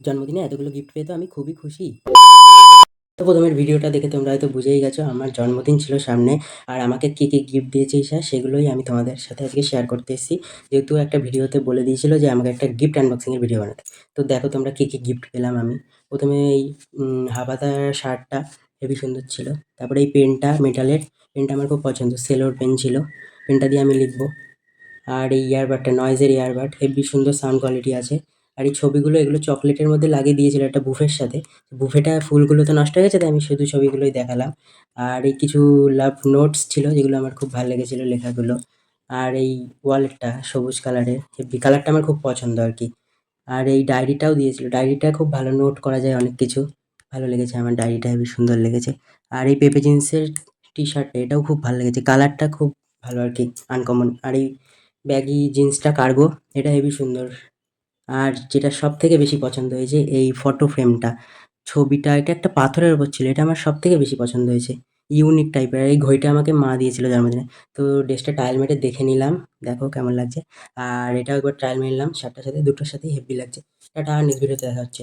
জন্মদিনে এতগুলো গিফট পেয়ে তো আমি খুবই খুশি। তো ১ম এর ভিডিওটা দেখে তোমরা হয়তো বুঝেই গেছো আমার জন্মদিন ছিল সামনে। আর আমাকে কি গিফট দিয়েছে ঈশা সেগুলোই আমি তোমাদের সাথে আজকে শেয়ার করতে এসেছি। যেহেতু একটা ভিডিওতে বলে দিয়েছিল যে আমাকে একটা গিফট আনবক্সিং এর ভিডিও বানাতে। তো দেখো তোমরা কি গিফট পেলাম আমি। ১ম এ এই হাবাতা শার্টটা হেবি সুন্দর ছিল। তারপরে এই পেনটা মেটালের, পেনটা আমার খুব পছন্দ। সেলোর পেন ছিল। পেনটা দিয়ে আমি লিখব। আর এই ইয়ারবাডটা নয়েজের ইয়ারবাড হেব্বি সুন্দর সাউন্ড কোয়ালিটি আছে। আর এই ছবিগুলো এগুলো চকলেটের মধ্যে লাগিয়ে দিয়েছিল একটা বুফের সাথে। বুফেটা ফুলগুলো তো নষ্ট হয়ে গেছে তাই আমি শুধু ছবিগুলোই দেখালাম। আর এই কিছু লাভ নোটস ছিল যেগুলো আমার খুব ভালো লেগেছিল লেখাগুলো। আর এই ওয়ালেটটা সবুজ কালারের হেব্বি কালারটা আমার খুব পছন্দ আর কি। আর এই ডায়েরিটাও দিয়েছিল। ডায়েরিটা খুব ভালো নোট করা যায় অনেক কিছু। ভালো লেগেছে আমার ডায়েরিটা হেবি সুন্দর লেগেছে। আর এই পেপে জিন্সের টি-শার্টটা এটাও খুব ভালো লেগেছে। কালারটা খুব ভালো আর কি আনকমন। আর এই ব্যাগি জিন্সটা কার্গো এটা হেবি সুন্দর। আর যেটা সবথেকে বেশি পছন্দ হয়েছে এই ফটো ফ্রেমটা। ছবিটা এটা একটা পাথরের উপর ছিল। এটা আমার সবথেকে বেশি পছন্দ হয়েছে। ইউনিক টাইপের। আর এই ঘড়িটা আমাকে মা দিয়েছিল জন্মদিনে। তো ড্রেসটা ট্রায়াল মেরে দেখে নিলাম। দেখো কেমন লাগছে। আর এটাও একবার ট্রায়াল মেরে নিলাম শার্টটার সাথে। দুটোর সাথেই হেব্বি লাগছে। টাটা, নেক্সট ভিডিওতে দেখা হচ্ছে।